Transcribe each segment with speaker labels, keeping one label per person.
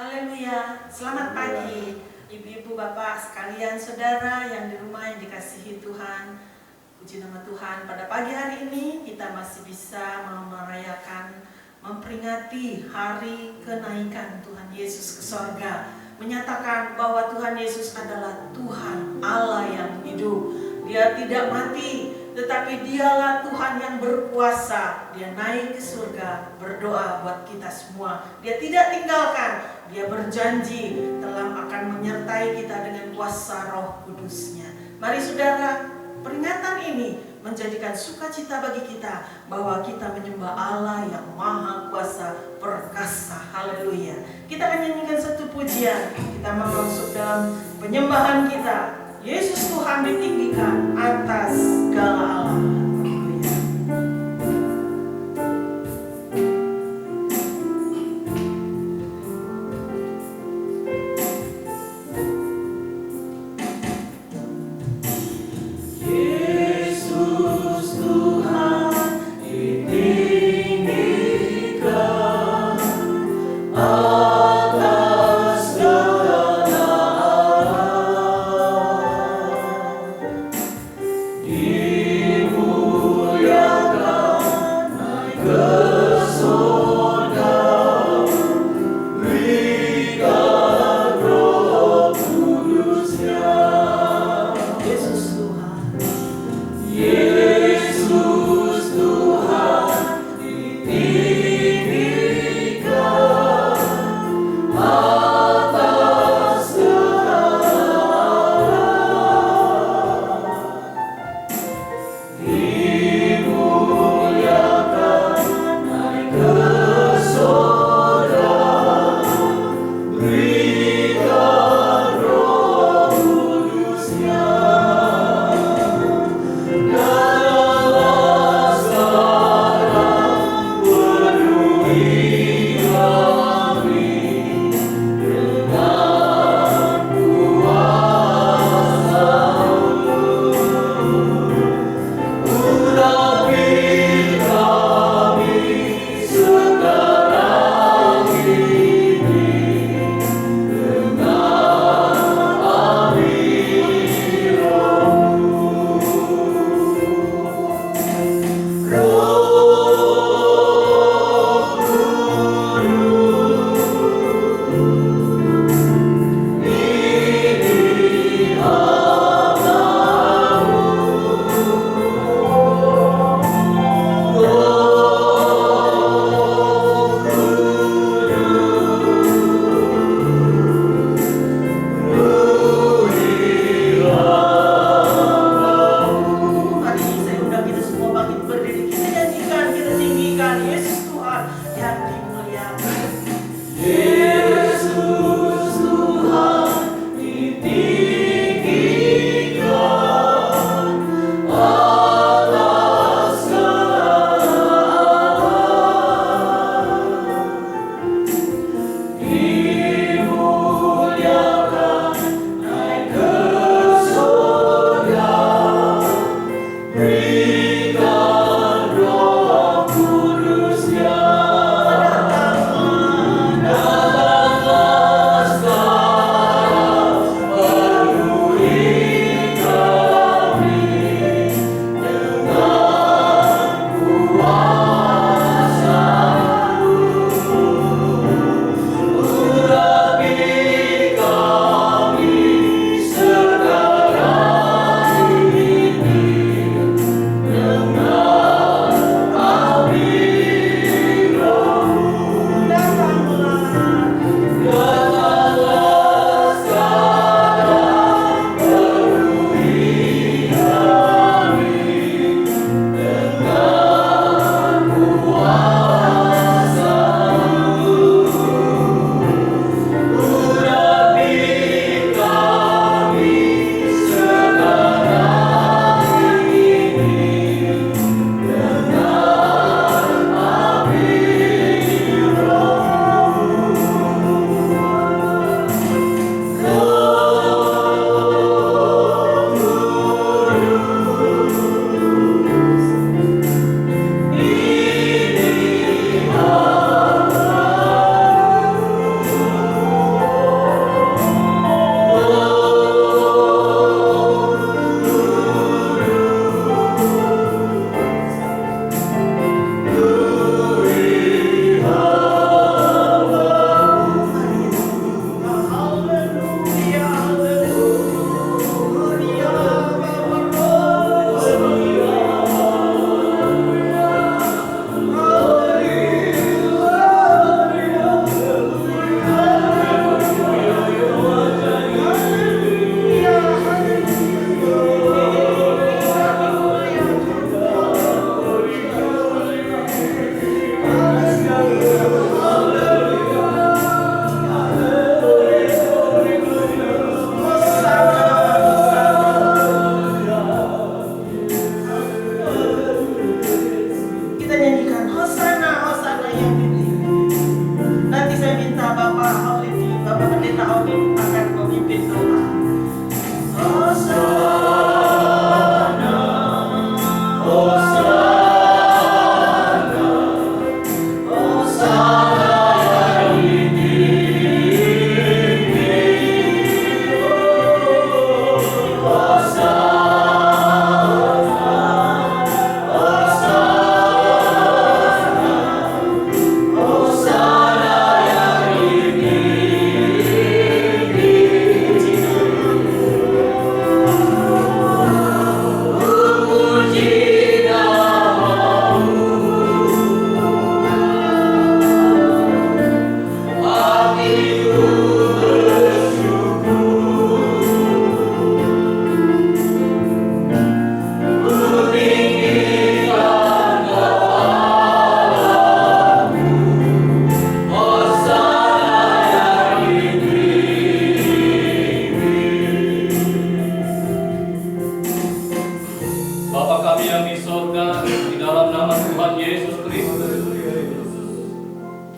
Speaker 1: Haleluya, selamat pagi ibu-ibu, bapak sekalian, saudara yang di rumah yang dikasihi Tuhan. Puji nama Tuhan, pada pagi hari ini kita masih bisa merayakan, memperingati hari kenaikan Tuhan Yesus ke sorga. Menyatakan bahwa Tuhan Yesus adalah Tuhan Allah yang hidup. Dia tidak mati, tetapi dialah Tuhan yang berkuasa. Dia naik ke surga, berdoa buat kita semua. Dia tidak tinggalkan, dia berjanji telah akan menyertai kita dengan kuasa Roh Kudus-Nya. Mari saudara, peringatan ini menjadikan sukacita bagi kita bahwa kita menyembah Allah yang Maha Kuasa Perkasa. Haleluya. Kita akan nyanyikan satu pujian. Kita mau masuk dalam penyembahan kita. Yesus Tuhan ditinggikan atas segala alam.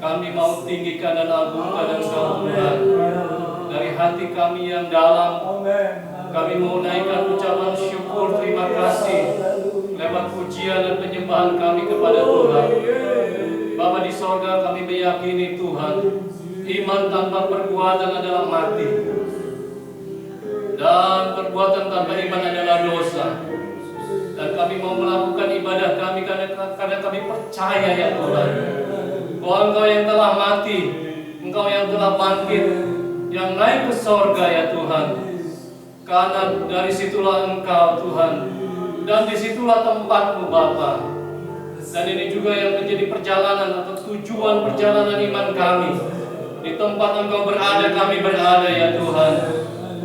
Speaker 2: Kami mau tinggikan dan agungkan Engkau Tuhan. Dari hati kami yang dalam, kami mau naikkan ucapan syukur terima kasih lewat pujian dan penyembahan kami kepada Tuhan. Bapa di sorga, kami meyakini Tuhan, iman tanpa perbuatan adalah mati, dan perbuatan tanpa iman adalah dosa. Dan kami mau melakukan ibadah kami karena kami percaya ya Tuhan, bahwa Engkau yang telah mati, Engkau yang telah bangkit, yang naik ke sorga ya Tuhan. Karena dari situlah Engkau Tuhan, dan disitulah tempatmu Bapa. Dan ini juga yang menjadi perjalanan atau tujuan perjalanan iman kami. Di tempat Engkau berada, kami berada ya Tuhan.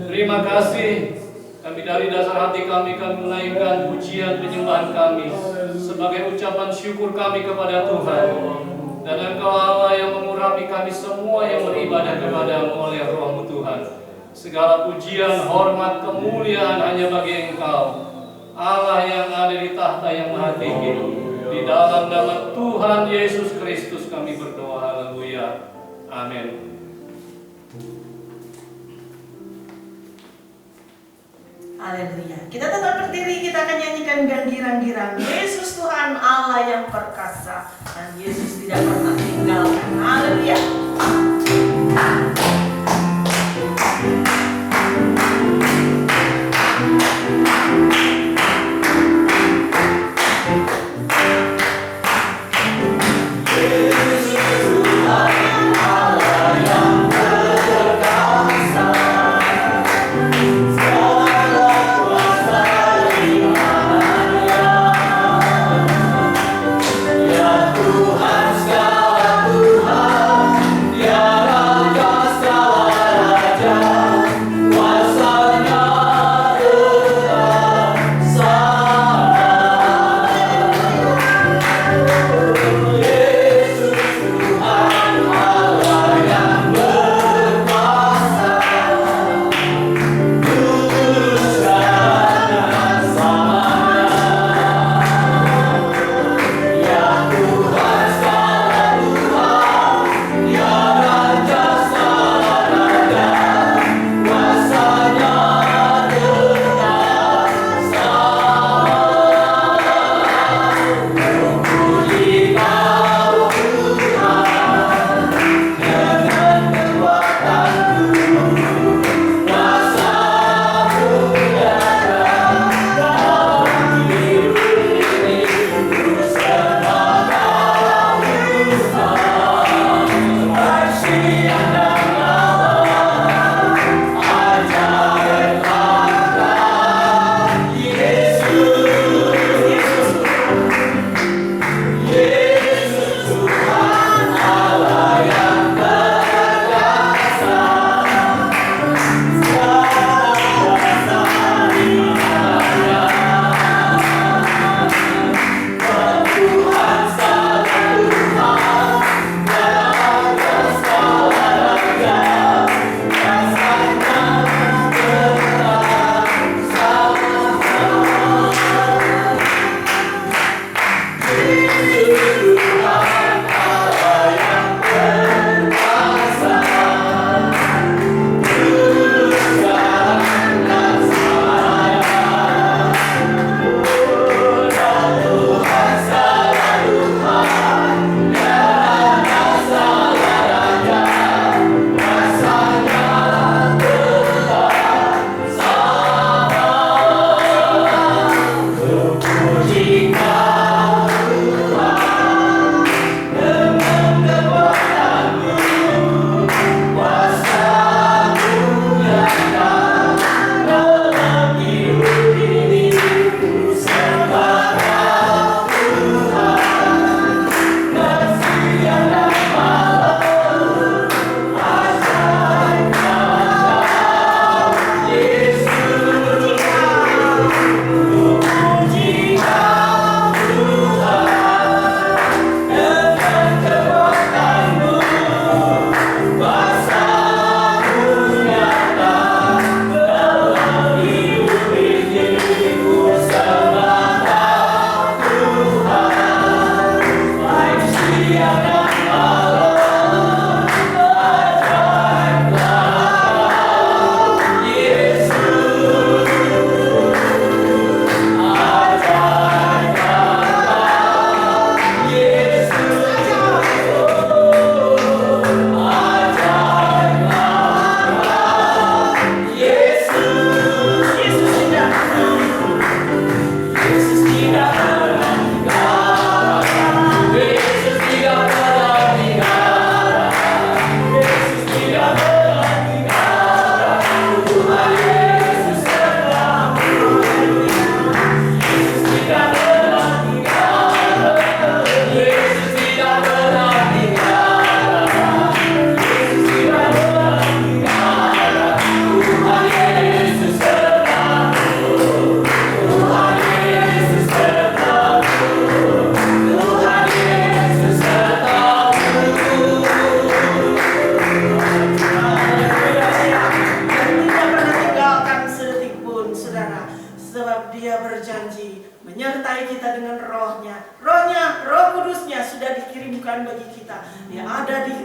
Speaker 2: Terima kasih. Kami dari dasar hati kami menaikkan pujian penyembahan kami sebagai ucapan syukur kami kepada Tuhan. Dan Engkau Allah yang mengurapi kami semua yang beribadah kepada-Mu oleh Roh-Mu Tuhan. Segala pujian, hormat, kemuliaan hanya bagi Engkau, Allah yang ada di tahta yang maha tinggi. Di dalam nama Tuhan Yesus Kristus kami berdoa. Haleluya. Amin.
Speaker 1: Haleluya. Kita tetap berdiri, kita akan nyanyikan girang-girang. Yesus Tuhan Allah yang perkasa, dan Yesus tidak pernah tinggalkan. Haleluya.
Speaker 3: Yesus Tuhan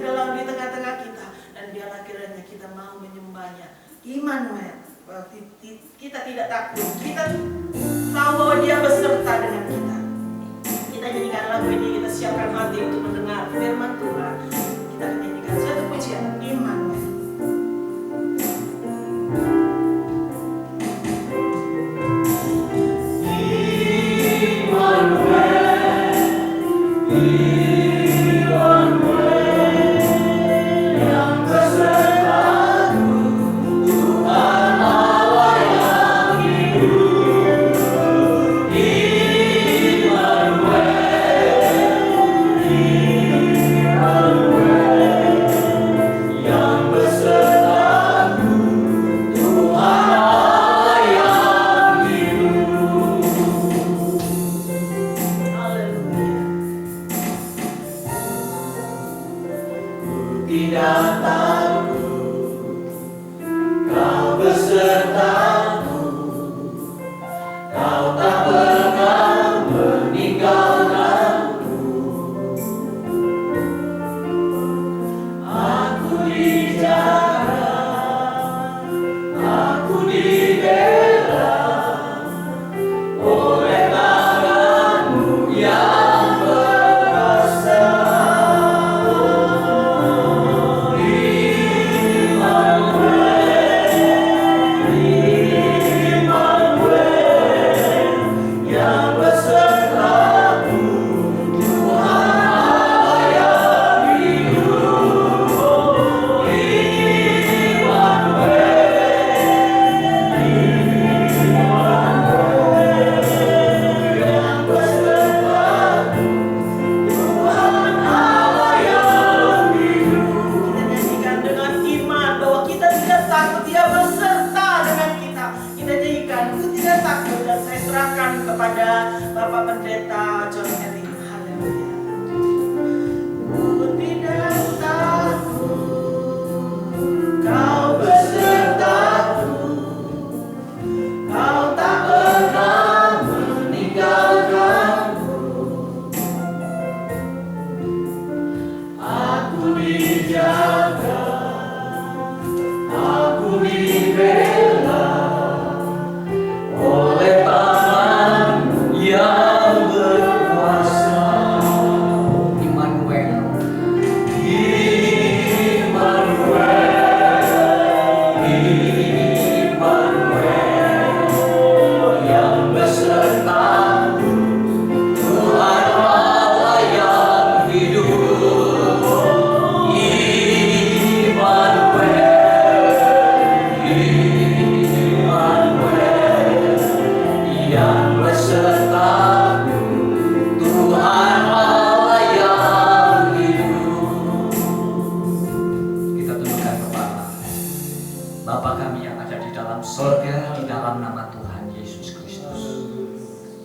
Speaker 1: dalam di tengah-tengah kita, dan biarlah kiranya kita mau menyembahnya. Immanuel, kita tidak takut, kita tahu bahwa Dia beserta dengan kita. Kita nyanyikan lagu ini, kita siapkan hati untuk mendengar firman Tuhan. Kita nyanyikan satu pujian, Immanuel.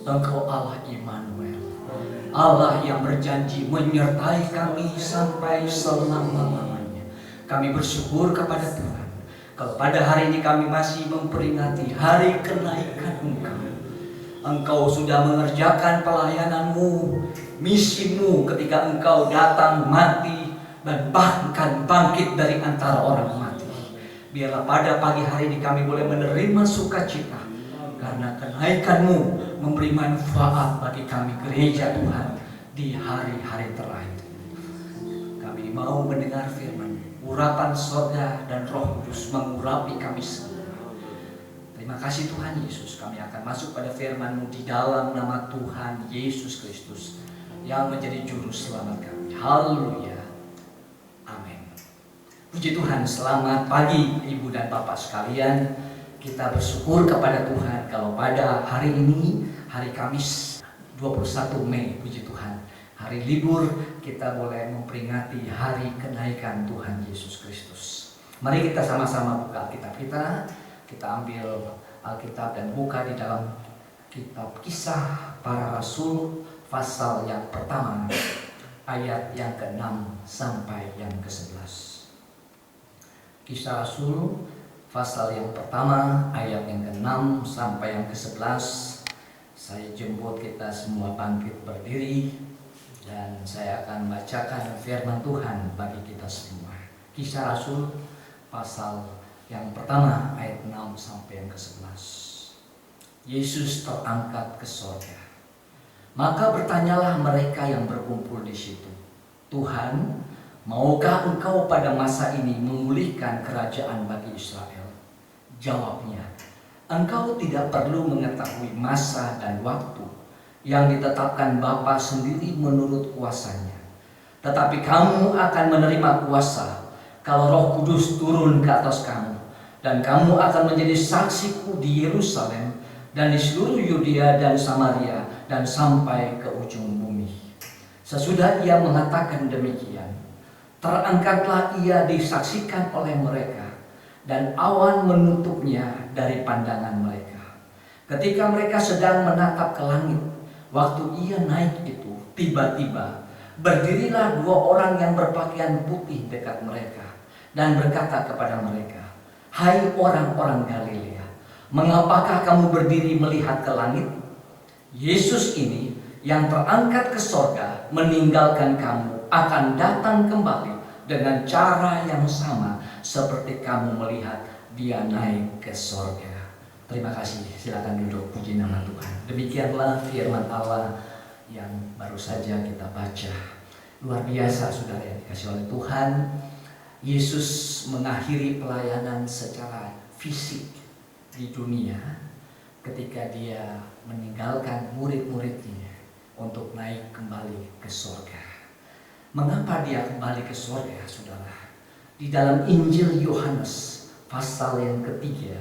Speaker 3: Engkau Allah Immanuel, Allah yang berjanji menyertai kami sampai selama-lamanya. Kami bersyukur kepada Tuhan kalau pada hari ini kami masih memperingati hari kenaikan Engkau. Engkau sudah mengerjakan pelayananmu, misimu ketika Engkau datang mati dan bahkan bangkit dari antara orang mati. Biarlah pada pagi hari ini kami boleh menerima sukacita karena kenaikan-Mu memberi manfaat bagi kami gereja Tuhan di hari-hari terakhir. Kami mau mendengar firman, urapan sorga dan Roh Kudus mengurapi kami semua. Terima kasih Tuhan Yesus, kami akan masuk pada firman-Mu di dalam nama Tuhan Yesus Kristus yang menjadi juru selamat kami. Haleluya. Amin. Puji Tuhan, selamat pagi Ibu dan Bapak sekalian. Kita bersyukur kepada Tuhan kalau pada hari ini, hari Kamis 21 Mei, puji Tuhan, hari libur, kita boleh memperingati hari kenaikan Tuhan Yesus Kristus. Mari kita sama-sama buka Alkitab kita ambil Alkitab dan buka di dalam kitab Kisah Para Rasul pasal yang pertama, ayat yang ke-6 sampai yang ke-11. Kisah Rasul pasal yang pertama, ayat yang ke-6 sampai yang ke-11. Saya jemput kita semua bangkit berdiri Dan saya akan bacakan firman Tuhan bagi kita semua. Kisah Rasul pasal yang pertama ayat 6 sampai yang ke-11. Yesus terangkat ke sorga. Maka bertanyalah mereka yang berkumpul di situ, Tuhan, maukah Engkau pada masa ini memulihkan kerajaan bagi Israel? Jawabnya, Engkau tidak perlu mengetahui masa dan waktu yang ditetapkan Bapa sendiri menurut kuasanya. Tetapi kamu akan menerima kuasa kalau Roh Kudus turun ke atas kamu, dan kamu akan menjadi saksiku di Yerusalem dan di seluruh Yudea dan Samaria dan sampai ke ujung bumi. Sesudah ia mengatakan demikian, terangkatlah ia disaksikan oleh mereka, dan awan menutupnya dari pandangan mereka. Ketika mereka sedang menatap ke langit, waktu ia naik itu, tiba-tiba berdirilah 2 orang yang berpakaian putih dekat mereka dan berkata kepada mereka, "Hai orang-orang Galilea, mengapakah kamu berdiri melihat ke langit? Yesus ini yang terangkat ke sorga meninggalkan kamu akan datang kembali dengan cara yang sama seperti kamu melihat dia naik ke sorga." Terima kasih, silakan duduk, puji nama Tuhan. Demikianlah firman Allah yang baru saja kita baca. Luar biasa saudara yang dikasih oleh Tuhan. Yesus mengakhiri pelayanan secara fisik di dunia ketika dia meninggalkan murid-muridnya untuk naik kembali ke sorga. Mengapa dia kembali ke sorga, saudara? Di dalam Injil Yohanes pasal yang ketiga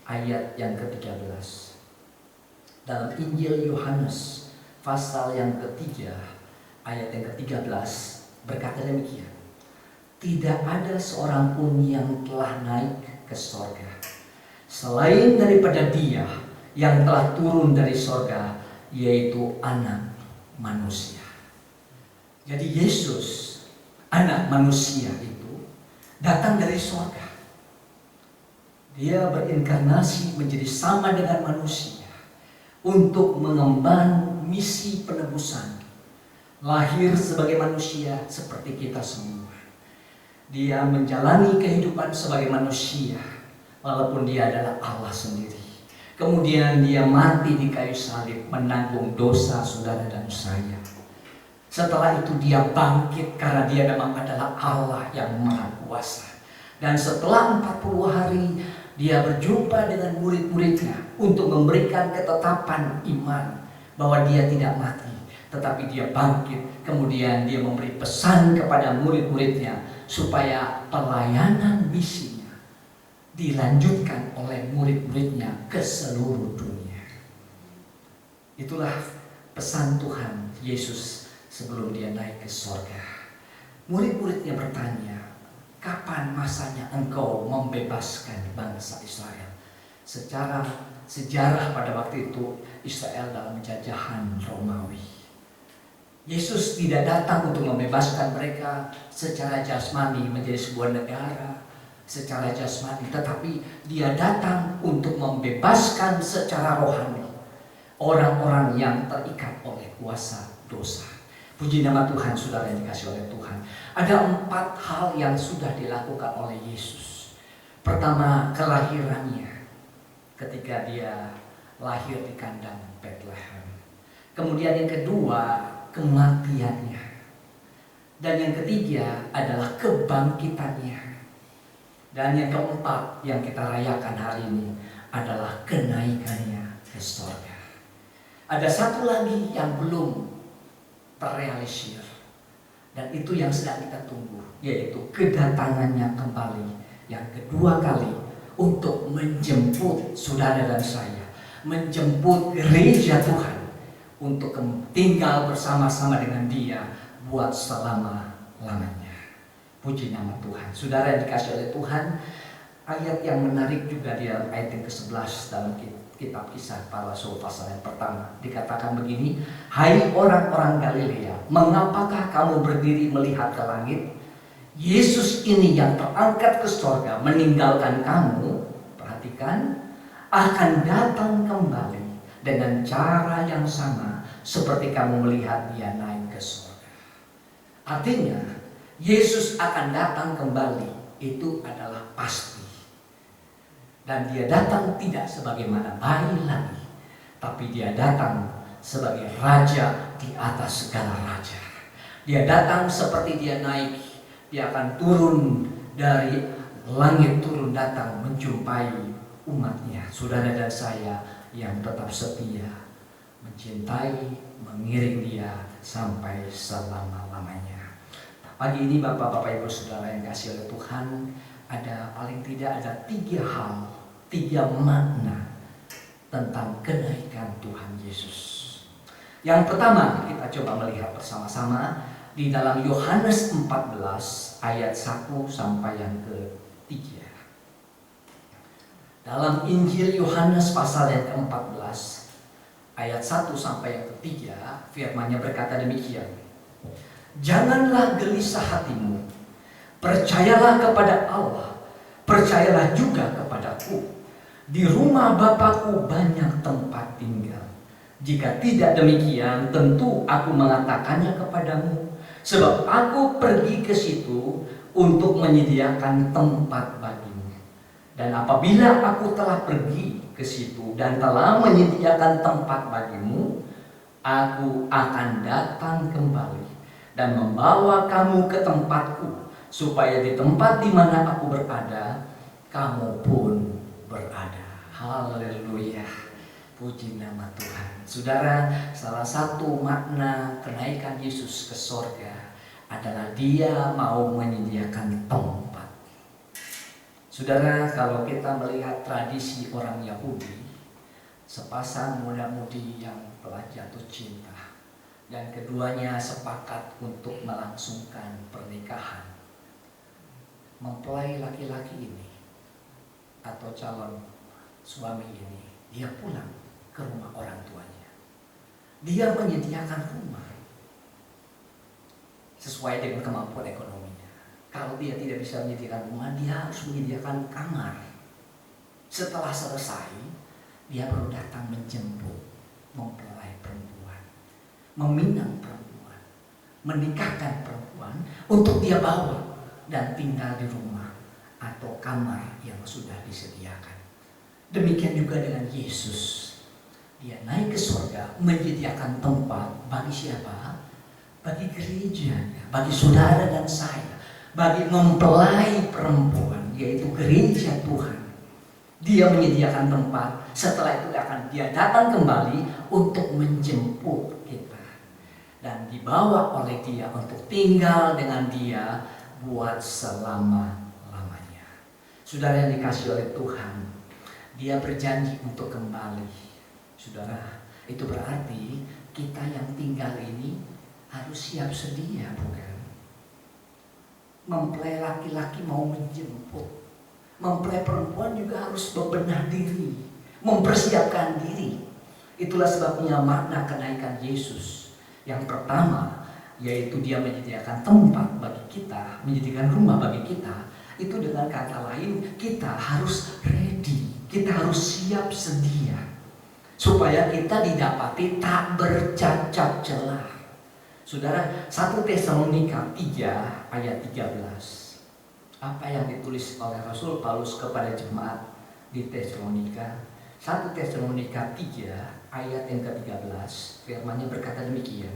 Speaker 3: ayat yang ke-13. Dalam Injil Yohanes pasal yang ketiga ayat yang ke-13 berkata demikian, tidak ada seorang pun yang telah naik ke sorga selain daripada dia yang telah turun dari sorga, yaitu Anak Manusia. Jadi Yesus, Anak Manusia itu datang dari sorga. Dia berinkarnasi menjadi sama dengan manusia untuk mengemban misi penebusan. Lahir sebagai manusia seperti kita semua. Dia menjalani kehidupan sebagai manusia walaupun dia adalah Allah sendiri. Kemudian dia mati di kayu salib menanggung dosa saudara dan saya. Setelah itu dia bangkit karena dia memang adalah Allah yang Maha Kuasa. Dan setelah 40 hari dia berjumpa dengan murid-muridnya untuk memberikan ketetapan iman bahwa dia tidak mati, tetapi dia bangkit. Kemudian dia memberi pesan kepada murid-muridnya supaya pelayanan misinya dilanjutkan oleh murid-muridnya ke seluruh dunia. Itulah pesan Tuhan Yesus sebelum dia naik ke sorga. Murid-muridnya bertanya, kapan masanya engkau membebaskan bangsa Israel? Secara sejarah pada waktu itu Israel dalam jajahan Romawi. Yesus tidak datang untuk membebaskan mereka secara jasmani menjadi sebuah negara secara jasmani, tetapi dia datang untuk membebaskan secara rohani orang-orang yang terikat oleh kuasa dosa. Puji nama Tuhan, saudara yang dikasih oleh Tuhan. Ada 4 hal yang sudah dilakukan oleh Yesus. Pertama, kelahirannya ketika dia lahir di kandang Bethlehem. Kemudian yang kedua, kematiannya. Dan yang ketiga adalah kebangkitannya. Dan yang keempat yang kita rayakan hari ini adalah kenaikannya ke surga. Ada satu lagi yang belum terrealisir, dan itu yang sedang kita tunggu, yaitu kedatangannya kembali yang kedua kali untuk menjemput saudara dan saya, menjemput gereja Tuhan untuk tinggal bersama-sama dengan Dia buat selama-lamanya. Puji nama Tuhan. Saudara yang dikasih oleh Tuhan, ayat yang menarik juga di ayat yang ke-11 dalam kitab Kisah Para Rasul pasal yang pertama dikatakan begini, hai orang-orang Galilea, mengapakah kamu berdiri melihat ke langit? Yesus ini yang terangkat ke surga meninggalkan kamu, perhatikan, akan datang kembali dengan cara yang sama seperti kamu melihat Dia naik ke surga. Artinya, Yesus akan datang kembali. Itu adalah pasti. Dan dia datang tidak sebagaimana bayi lagi, tapi dia datang sebagai raja di atas segala raja. Dia datang seperti dia naik. Dia akan turun dari langit, turun datang menjumpai umatnya, saudara dan saya yang tetap setia, mencintai, mengiring dia sampai selama-lamanya. Pagi ini Bapak-Bapak Ibu Saudara yang kasih oleh Tuhan, ada paling tidak ada 3 hal, 3 makna tentang kenaikan Tuhan Yesus. Yang pertama, kita coba melihat bersama-sama di dalam Yohanes 14 ayat 1 sampai yang ke-3. Dalam Injil Yohanes pasal yang ke-14 ayat 1 sampai yang ke-3, firman-Nya berkata demikian. Janganlah gelisah hatimu, percayalah kepada Allah, percayalah juga kepadaku. Di rumah Bapakku banyak tempat tinggal. Jika tidak demikian, tentu aku mengatakannya kepadamu. Sebab aku pergi ke situ untuk menyediakan tempat bagimu. Dan apabila aku telah pergi ke situ dan telah menyediakan tempat bagimu, aku akan datang kembali dan membawa kamu ke tempatku, supaya di tempat di mana aku berada, kamu pun berada. Haleluya. Puji nama Tuhan. Saudara, salah satu makna kenaikan Yesus ke sorga adalah dia mau menyediakan tempat. Saudara, kalau kita melihat tradisi orang Yahudi, sepasang muda-mudi yang telah jatuh cinta dan keduanya sepakat untuk melangsungkan pernikahan, mempelai laki-laki ini atau calon suami ini, dia pulang ke rumah orang tuanya. Dia menyediakan rumah sesuai dengan kemampuan ekonominya. Kalau dia tidak bisa menyediakan rumah, dia harus menyediakan kamar. Setelah selesai, dia baru datang menjemput mempelai perempuan, meminang perempuan, menikahkan perempuan untuk dia bawa dan tinggal di rumah atau kamar yang sudah disediakan. Demikian juga dengan Yesus. Dia naik ke surga menyediakan tempat bagi siapa? Bagi gerejanya, bagi saudara dan saya, bagi mempelai perempuan, yaitu gereja Tuhan. Dia menyediakan tempat, setelah itu dia datang kembali untuk menjemput kita dan dibawa oleh dia untuk tinggal dengan dia buat selama-lamanya. Saudara yang dikasihi oleh Tuhan, dia berjanji untuk kembali. Saudara, itu berarti kita yang tinggal ini harus siap sedia, bukan? Mempelai laki-laki mau menjemput, mempelai perempuan juga harus bebenah diri, mempersiapkan diri. Itulah sebabnya makna kenaikan Yesus. Yang pertama, yaitu dia menyediakan tempat bagi kita, menyediakan rumah bagi kita. Itu dengan kata lain, kita harus ready, kita harus siap sedia, supaya kita didapati tak bercacat celah. Saudara, 1 Tesalonika 3 ayat 13. Apa yang ditulis oleh Rasul Paulus kepada jemaat di Tesalonika? 1 Tesalonika 3 ayat yang ke-13, firman-Nya berkata demikian.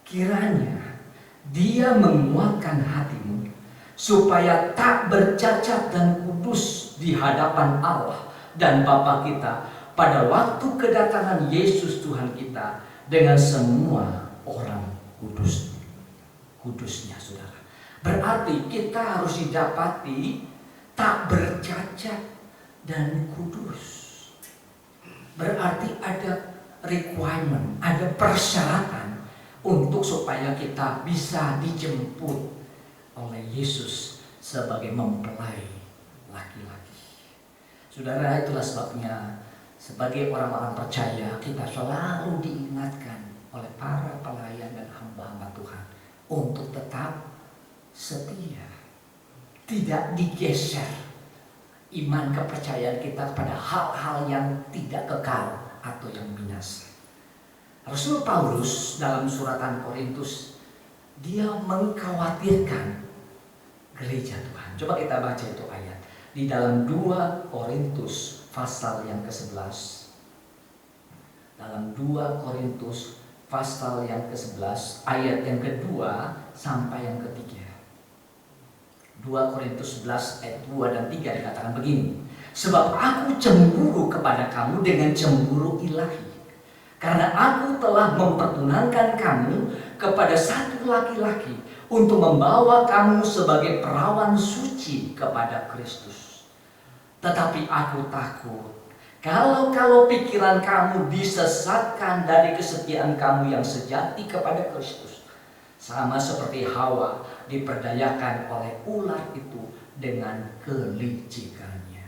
Speaker 3: Kiranya dia menguatkan hatimu supaya tak bercacat dan kudus di hadapan Allah dan Bapa kita pada waktu kedatangan Yesus Tuhan kita dengan semua orang kudusnya, saudara. Berarti kita harus didapati tak bercacat dan kudus. Berarti ada requirement, ada persyaratan untuk supaya kita bisa dijemput oleh Yesus sebagai mempelai laki-laki. Saudara, itulah sebabnya sebagai orang-orang percaya kita selalu diingatkan oleh para pelayan dan hamba-hamba Tuhan untuk tetap setia, tidak digeser iman kepercayaan kita pada hal-hal yang tidak kekal atau yang binasa. Rasul Paulus dalam suratan Korintus Dia mengkhawatirkan gereja Tuhan. Coba kita baca itu ayat di dalam 2 Korintus pasal yang ke-11. Dalam 2 Korintus pasal yang ke-11 ayat yang kedua sampai yang ketiga. 2 Korintus 11 ayat 2 dan 3 dikatakan begini. Sebab aku cemburu kepada kamu dengan cemburu ilahi. Karena aku telah mempertunankan kamu kepada satu laki-laki untuk membawa kamu sebagai perawan suci kepada Kristus. Tetapi aku takut kalau pikiran kamu disesatkan dari kesetiaan kamu yang sejati kepada Kristus. Sama seperti Hawa diperdayakan oleh ular itu dengan kelicikannya.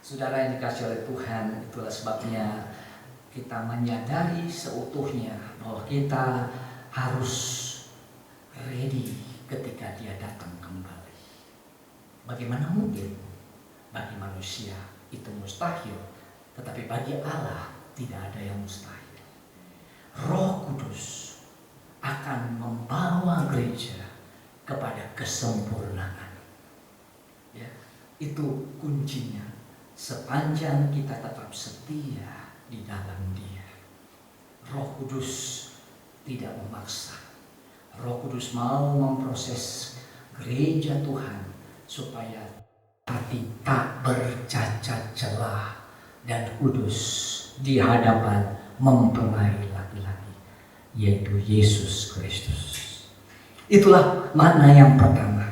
Speaker 3: Saudara yang dikasihi oleh Tuhan, itulah sebabnya kita menyadari seutuhnya bahwa kita harus ready ketika Dia datang kembali. Bagaimana mungkin bagi manusia itu mustahil, tetapi bagi Allah tidak ada yang mustahil. Roh Kudus akan membawa gereja kepada kesempurnaan. Ya, itu kuncinya. Sepanjang kita tetap setia di dalam Dia. Roh Kudus tidak memaksa. Roh Kudus mau memproses gereja Tuhan supaya hati tak bercacat celah dan kudus di hadapan mempelai laki-laki, yaitu Yesus Kristus. Itulah makna yang pertama,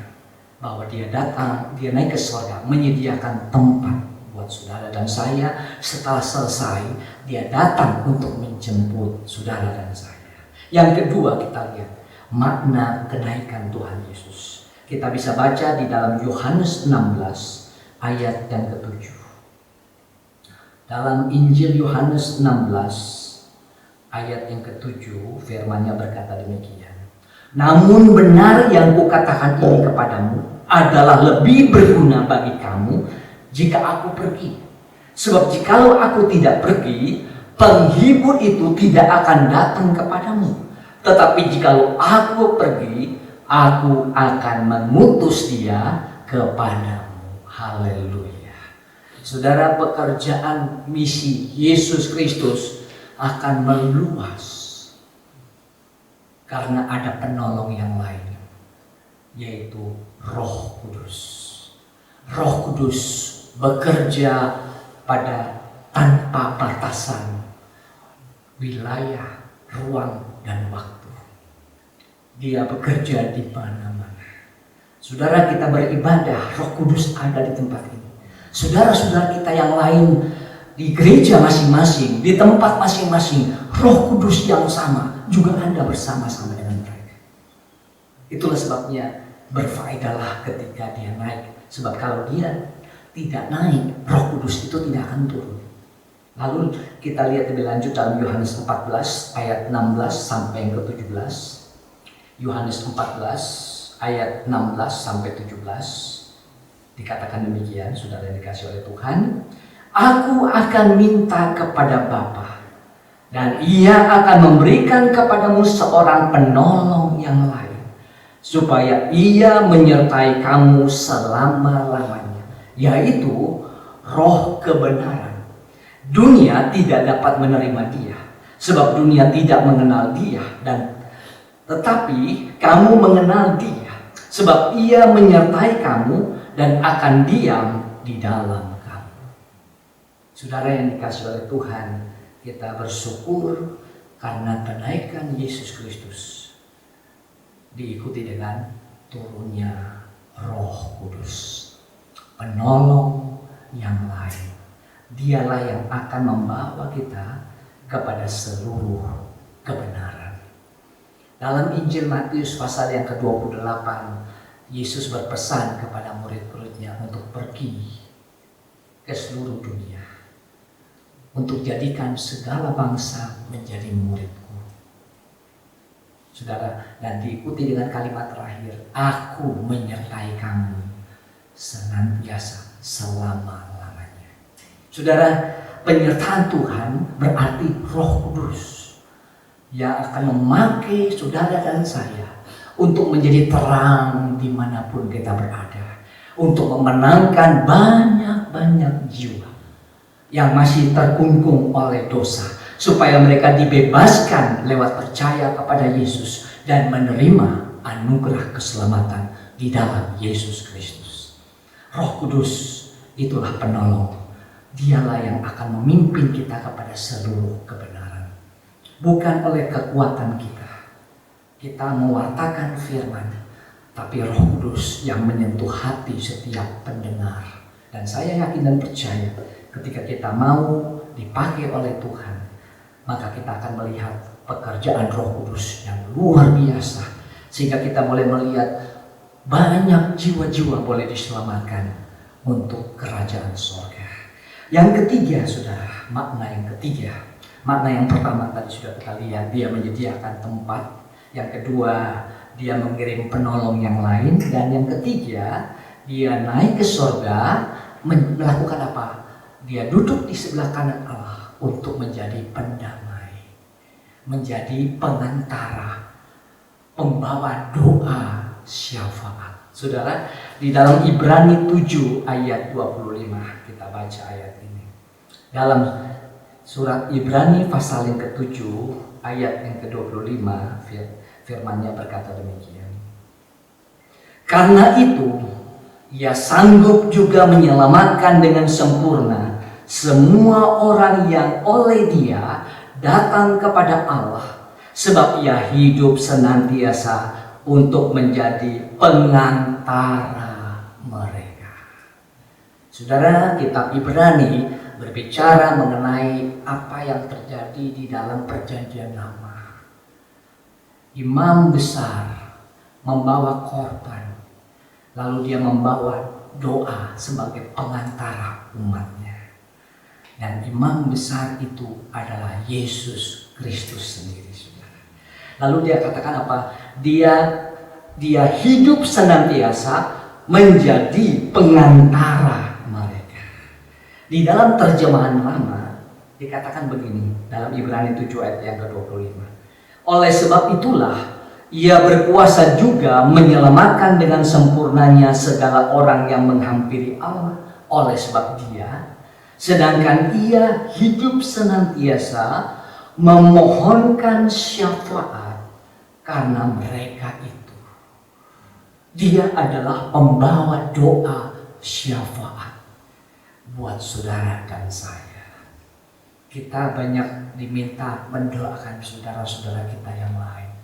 Speaker 3: bahwa Dia datang, Dia naik ke surga, menyediakan tempat buat saudara dan saya. Setelah selesai, Dia datang untuk menjemput saudara dan saya. Yang kedua, kita lihat makna kenaikan Tuhan Yesus. Kita bisa baca di dalam Yohanes 16 ayat yang ke-7. Dalam Injil Yohanes 16 ayat yang ke-7, firman-Nya berkata demikian. Namun benar yang kukatakan ini kepadamu adalah lebih berguna bagi kamu jika aku pergi. Sebab jikalau aku tidak pergi, penghibur itu tidak akan datang kepadamu. Tetapi jikalau aku pergi, aku akan mengutus Dia kepadamu. Haleluya. Saudara, pekerjaan misi Yesus Kristus akan meluas karena ada penolong yang lain, yaitu Roh Kudus. Roh Kudus bekerja pada tanpa batasan wilayah, ruang, dan waktu. Dia bekerja di mana-mana. Saudara, kita beribadah, Roh Kudus ada di tempat ini. Saudara-saudara kita yang lain di gereja masing-masing, di tempat masing-masing, Roh Kudus yang sama juga ada bersama-sama dengan mereka. Itulah sebabnya berfaedahlah ketika Dia naik. Sebab kalau Dia tidak naik, Roh Kudus itu tidak akan turun. Lalu kita lihat lebih lanjut dalam Yohanes 14 ayat 16 sampai yang ke-17. Yohanes 14 ayat 16 sampai 17 dikatakan demikian, saudara yang dikasihi oleh Tuhan. Aku akan minta kepada Bapa, dan Ia akan memberikan kepadamu seorang penolong yang lain, supaya Ia menyertai kamu selama-lamanya, yaitu Roh kebenaran. Dunia tidak dapat menerima Dia, sebab dunia tidak mengenal Dia, tetapi kamu mengenal Dia, sebab Ia menyertai kamu dan akan diam di dalam kamu. Saudara yang dikasihi oleh Tuhan, kita bersyukur karena kenaikan Yesus Kristus diikuti dengan turunnya Roh Kudus, penolong yang lain. Dialah yang akan membawa kita kepada seluruh kebenaran. Dalam Injil Matius pasal yang ke-28, Yesus berpesan kepada murid-muridnya untuk pergi ke seluruh dunia, untuk jadikan segala bangsa menjadi muridku. Saudara, dan diikuti dengan kalimat terakhir, aku menyertai kamu senantiasa selama-lamanya. Saudara, penyertaan Tuhan berarti Roh Kudus. yang akan memakai saudara dan saya untuk menjadi terang dimanapun kita berada, untuk memenangkan banyak jiwa yang masih terkungkung oleh dosa, supaya mereka dibebaskan lewat percaya kepada Yesus dan menerima anugerah keselamatan di dalam Yesus Kristus. Roh Kudus itulah penolong. Dialah yang akan memimpin kita kepada seluruh kebenaran. Bukan oleh kekuatan kita mewartakan firman, tapi Roh Kudus yang menyentuh hati setiap pendengar. Dan saya yakin dan percaya ketika kita mau dipakai oleh Tuhan, maka kita akan melihat pekerjaan Roh Kudus yang luar biasa, sehingga kita boleh melihat banyak jiwa-jiwa boleh diselamatkan untuk kerajaan surga. Yang ketiga, saudara, makna yang ketiga. Makna yang pertama tadi sudah kita lihat, dia menyediakan tempat. Yang kedua, dia mengirim penolong yang lain. Dan yang ketiga, dia naik ke surga, melakukan apa? Dia duduk di sebelah kanan Allah untuk menjadi pendamai, menjadi pengantara, pembawa doa syafaat. Saudara, di dalam Ibrani 7 ayat 25, kita baca ayat ini. Dalam surat Ibrani pasal yang ke-7 ayat yang ke-25, firman-Nya berkata demikian. Karena itu, Ia sanggup juga menyelamatkan dengan sempurna semua orang yang oleh Dia datang kepada Allah, sebab Ia hidup senantiasa untuk menjadi pengantara mereka. Saudara, kitab Ibrani berbicara mengenai apa yang terjadi di dalam perjanjian lama. Imam besar membawa korban, lalu dia membawa doa sebagai pengantara umatnya. Dan imam besar itu adalah Yesus Kristus sendiri, saudara. Lalu dia katakan apa? Dia hidup senantiasa menjadi pengantara. Di dalam terjemahan lama dikatakan begini, dalam Ibrani 7 ayat yang ke-25. Oleh sebab itulah Ia berkuasa juga menyelamatkan dengan sempurnanya segala orang yang menghampiri Allah oleh sebab Dia, sedangkan Ia hidup senantiasa memohonkan syafaat karena mereka itu. Dia adalah pembawa doa syafaat buat saudara dan saya. Kita banyak diminta mendoakan saudara-saudara kita yang lain.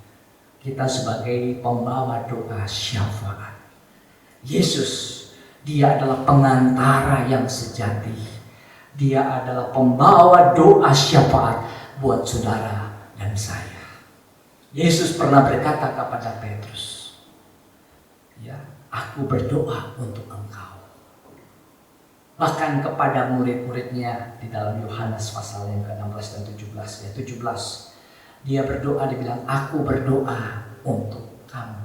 Speaker 3: Kita sebagai pembawa doa syafaat. Yesus, Dia adalah pengantara yang sejati. Dia adalah pembawa doa syafaat buat saudara dan saya. Yesus pernah berkata kepada Petrus, ya, aku berdoa untuk engkau. Bahkan kepada murid-muridnya di dalam Yohanes pasal yang ke-16 dan 17, ya 17, dia berdoa, dia bilang, aku berdoa untuk kamu,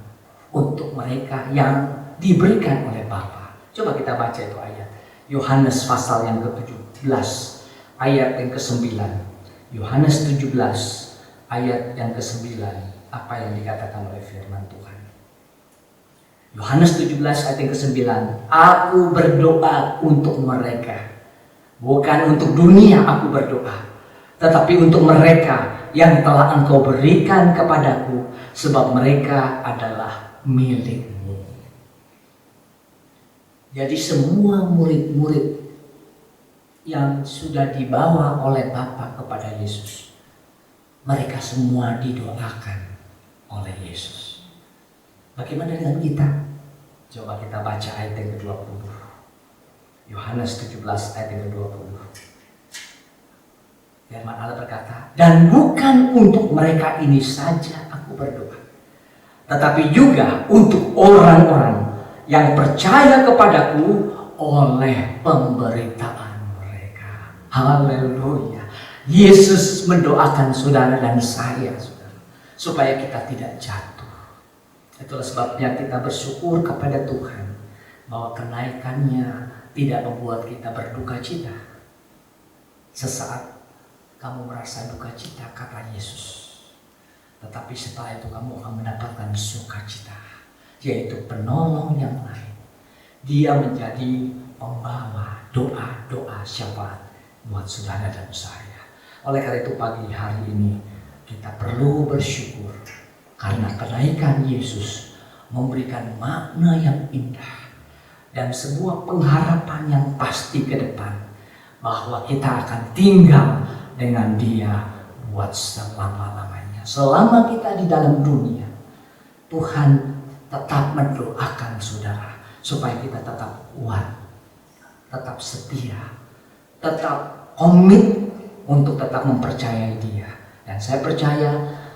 Speaker 3: untuk mereka yang diberikan oleh Bapa. Coba kita baca itu ayat Yohanes pasal yang ke-17 ayat yang ke-9. Yohanes 17 ayat yang ke-9, apa yang dikatakan oleh firman Tuhan. Yohanes 17 ayat yang ke-9, aku berdoa untuk mereka, bukan untuk dunia aku berdoa, tetapi untuk mereka yang telah engkau berikan kepadaku, sebab mereka adalah milikmu. Jadi semua murid-murid yang sudah dibawa oleh Bapa kepada Yesus, mereka semua didoakan oleh Yesus. Bagaimana dengan kita? Coba kita baca ayat yang ke-20. Yohanes 17 ayat yang ke-20. Firman Allah berkata, dan bukan untuk mereka ini saja aku berdoa, tetapi juga untuk orang-orang yang percaya kepadaku oleh pemberitaan mereka. Haleluya. Yesus mendoakan saudara dan saya, saudara, supaya kita tidak jatuh. Itulah sebabnya kita bersyukur kepada Tuhan bahwa kenaikannya tidak membuat kita berduka cita. Sesaat kamu merasa duka cita, kata Yesus, Tetapi setelah itu kamu akan mendapatkan sukacita, yaitu penolong yang lain. Dia menjadi pembawa doa-doa syafaat buat saudara dan saya. Oleh karena itu pagi hari ini kita perlu bersyukur karena kenaikan Yesus memberikan makna yang indah dan sebuah pengharapan yang pasti ke depan bahwa kita akan tinggal dengan Dia buat selama-lamanya. Selama kita di dalam dunia, Tuhan tetap mendoakan saudara supaya kita tetap kuat, tetap setia, tetap komit untuk tetap mempercayai Dia. Dan saya percaya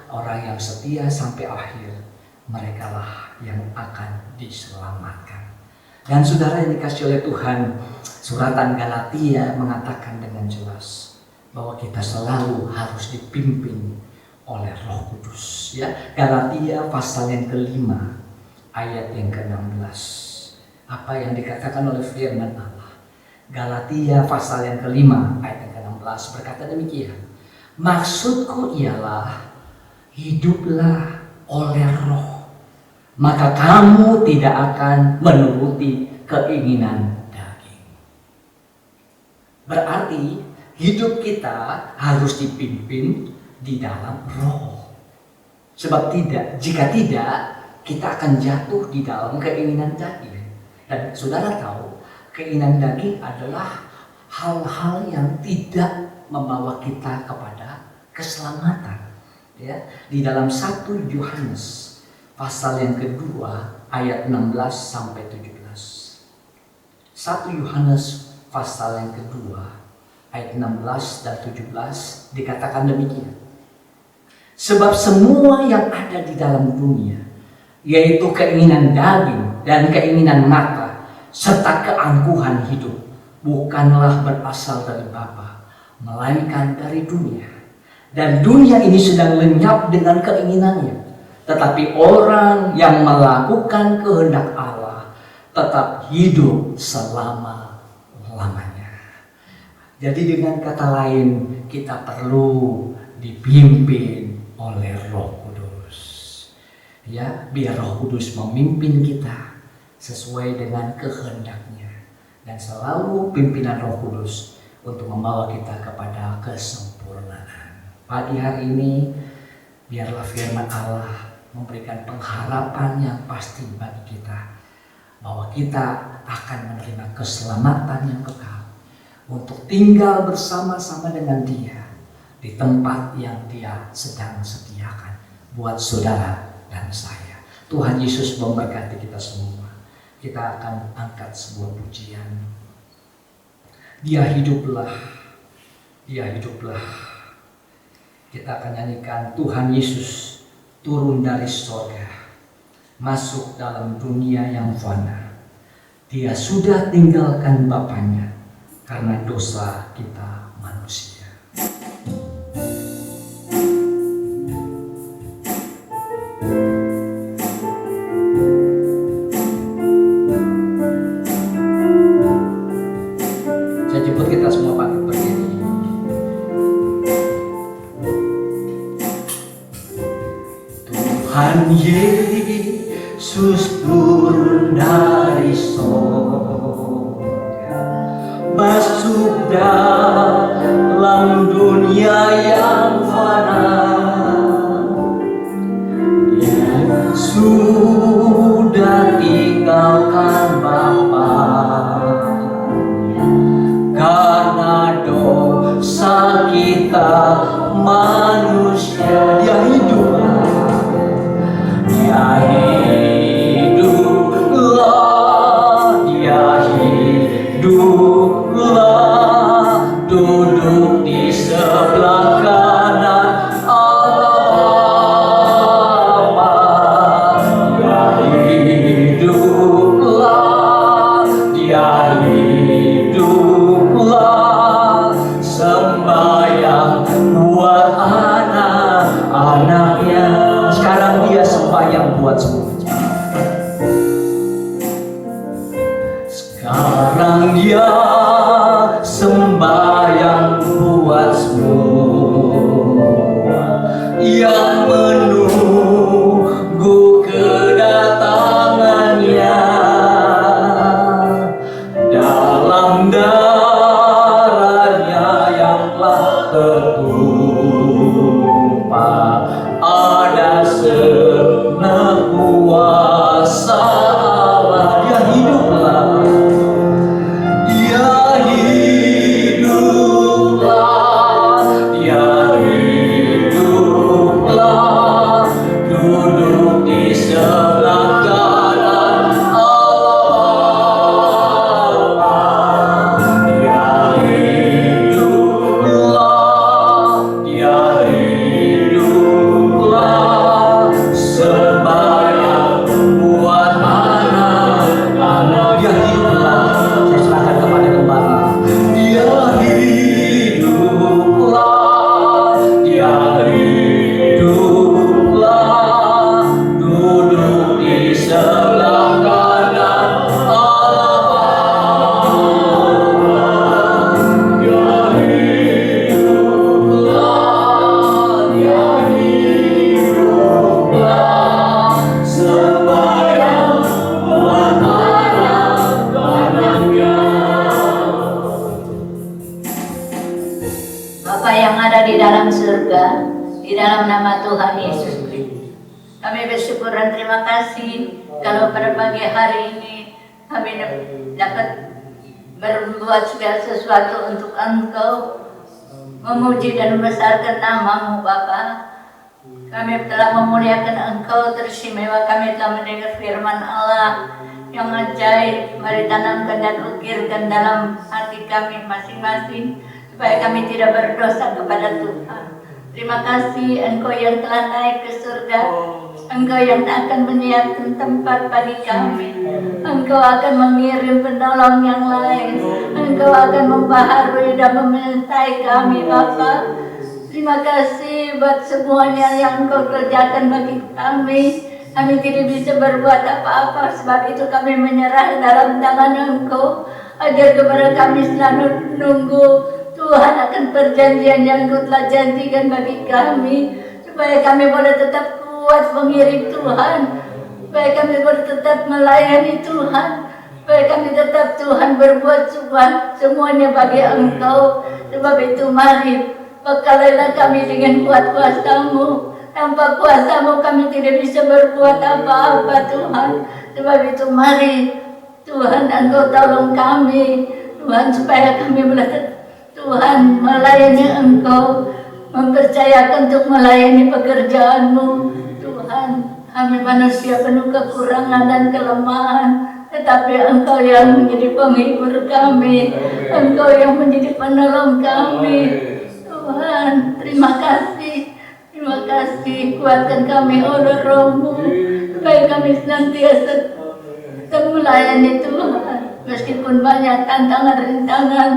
Speaker 3: orang yang setia sampai akhir, merekalah yang akan diselamatkan. Dan saudara yang dikasih oleh Tuhan, suratan Galatia mengatakan dengan jelas bahwa kita selalu harus dipimpin oleh Roh Kudus. Ya, Galatia pasal yang kelima ayat yang ke-16. Apa yang dikatakan oleh firman Allah? Galatia pasal yang kelima ayat yang ke-16 berkata demikian. Maksudku ialah hiduplah oleh Roh, maka kamu tidak akan menuruti keinginan daging. Berarti hidup kita harus dipimpin di dalam Roh. Sebab jika tidak, kita akan jatuh di dalam keinginan daging. Dan saudara tahu, keinginan daging adalah hal-hal yang tidak membawa kita kepada keselamatan. Ya, di dalam 1 Yohanes pasal yang kedua ayat 16 sampai 17. 1 Yohanes pasal yang kedua ayat 16 dan 17 dikatakan demikian. Sebab semua yang ada di dalam dunia, yaitu keinginan daging dan keinginan mata serta keangkuhan hidup, bukanlah berasal dari Bapa, melainkan dari dunia. Dan dunia ini sedang lenyap dengan keinginannya. Tetapi orang yang melakukan kehendak Allah tetap hidup selama-lamanya. Jadi dengan kata lain, kita perlu dipimpin oleh Roh Kudus. Ya, biar Roh Kudus memimpin kita sesuai dengan kehendaknya. Dan selalu pimpinan Roh Kudus untuk membawa kita kepada kesempurnaan. Pagi hari ini, biarlah firman Allah memberikan pengharapan yang pasti bagi kita bahwa kita akan menerima keselamatan yang kekal untuk tinggal bersama-sama dengan Dia di tempat yang Dia sedang sediakan buat saudara dan saya. Tuhan Yesus memberkati kita semua. Kita akan angkat sebuah pujian. Dia hiduplah, Dia hiduplah. Kita akan nyanyikan Tuhan Yesus turun dari sorga, masuk dalam dunia yang fana. Dia sudah tinggalkan Bapanya karena dosa kita manusia. Saya jemput kita semua bangkit berdiri. Tuhan Yesus turun dari sorga, masuk dalam dunia yang fana. Dia sudah tinggalkan Bapa karena dosa kita manusia. Dia hiduplah, Dia hiduplah, Dia hiduplah, duduk di sebelah kanan Allah. Dia hiduplah, Dia hiduplah, sembahyang buat anak-anaknya. Sekarang Dia sembahyang buat semua. Sekarang Dia sembahyang buat semua yang menunggu
Speaker 4: surga. Di dalam nama Tuhan Yesus Kristus. Kami bersyukur dan terima kasih kalau pada pagi hari ini kami dapat berbuat segala sesuatu untuk Engkau, memuji dan membesarkan nama-Mu Bapa. Kami telah memuliakan Engkau, teristimewa kami telah mendengar firman Allah yang ajaib. Mari tanamkan dan ukirkan dalam hati kami masing-masing supaya kami tidak berdosa kepada Tuhan. Terima kasih Engkau yang telah naik ke surga. Engkau yang akan menyiapkan tempat bagi kami. Engkau akan mengirim penolong yang lain. Engkau akan membaharui dan menyertai kami Bapa. Terima kasih buat semuanya yang Engkau kerjakan bagi kami. Kami tidak bisa berbuat apa-apa, sebab itu kami menyerah dalam tangan Engkau. Ajar kepada kami selalu menunggu Tuhan akan perjanjian yang Engkau telah janjikan bagi kami, supaya kami boleh tetap kuat mengiring Tuhan, supaya kami boleh tetap melayani Tuhan, supaya kami tetap Tuhan berbuat semuanya bagi Engkau. Sebab itu mari bekalilah kami dengan kuat kuasa-Mu. Tanpa kuasa-Mu kami tidak bisa berbuat apa-apa Tuhan. Sebab itu mari Tuhan Engkau tolong kami Tuhan, supaya kami boleh Tuhan melayani Engkau, mempercayakan untuk melayani pekerjaan-Mu. Tuhan, kami manusia penuh kekurangan dan kelemahan, tetapi Engkau yang menjadi penghibur kami, Engkau yang menjadi penolong kami. Tuhan, terima kasih, kuatkan kami oleh Roh-Mu, supaya kami senantiasa melayani Tuhan, meskipun banyak tantangan-rintangan,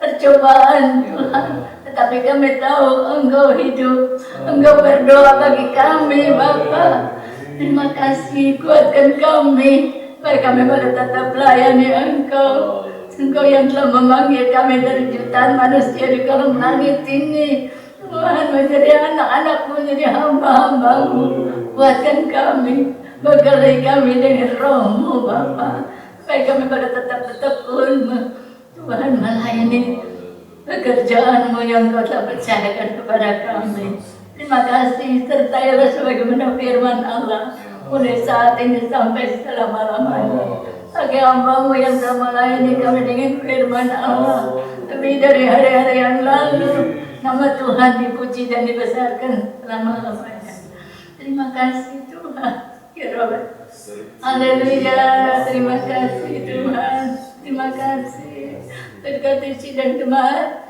Speaker 4: percobaan Tuhan, tetapi kami tahu Engkau hidup, Engkau berdoa bagi kami Bapa. Terima kasih, kuatkan kami supaya kami boleh tetap melayani Engkau. Engkau yang telah memanggil kami dari jutaan manusia di kolong langit ini, Tuhan, menjadi anak-anak-Mu, menjadi hamba-hamba-Mu. Kuatkan kami, bekali kami dengan Roh-Mu Bapa, supaya kami boleh tetap tekun Tuhan melayani pekerjaan-Mu yang Kau telah percayakan kepada kami. Terima kasih, sertailah sebagaimana firman Allah mulai saat ini sampai selama-lamanya. Bagi hamba-Mu yang telah melayani kami dengan firman Allah lebih dari hari-hari yang lalu, nama Tuhan dipuji dan dibesarkan selama-lamanya. Terima kasih Tuhan, ya Robert. Haleluya, terima kasih Tuhan, terima kasih. Berkati sidang jemaat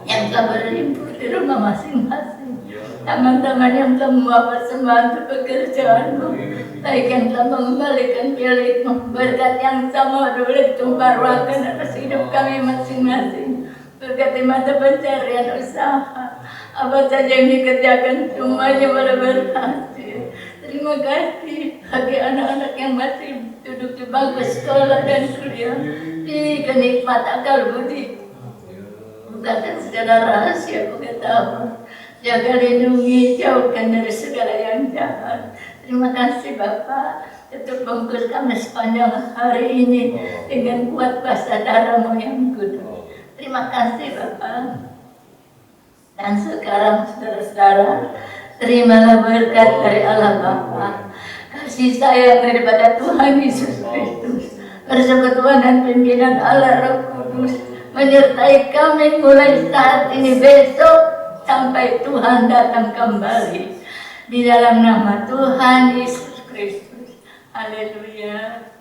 Speaker 4: yang telah berlimpah di rumah masing-masing, teman-teman yang telah membawa persembahan untuk pekerjaan-Mu, baik yang telah mengembalikan milik-Mu, berkat yang sama boleh ditumpahkan atas hidup kami masing-masing. Berkati mata pencarian usaha, apa saja yang dikerjakan semuanya boleh berhasil. Terima kasih bagi anak-anak yang masih duduk di bangku sekolah dan kuliah, berikan nikmat akal budi, bukakan segala rahasia pengetahuan, jaga lindungi, jauhkan dari segala yang jahat. Terima kasih Bapa, tutup bungkus kami sepanjang hari ini dengan kuat kuasa darah-Mu yang kudus. Terima kasih Bapa. Dan sekarang saudara-saudara, terimalah berkat dari Allah Bapa, kasih sayang daripada Tuhan Yesus Kristus, persekutuan dan pimpinan Allah Roh Kudus menyertai kami mulai saat ini, besok, sampai Tuhan datang kembali. Di dalam nama Tuhan Yesus Kristus. Haleluya.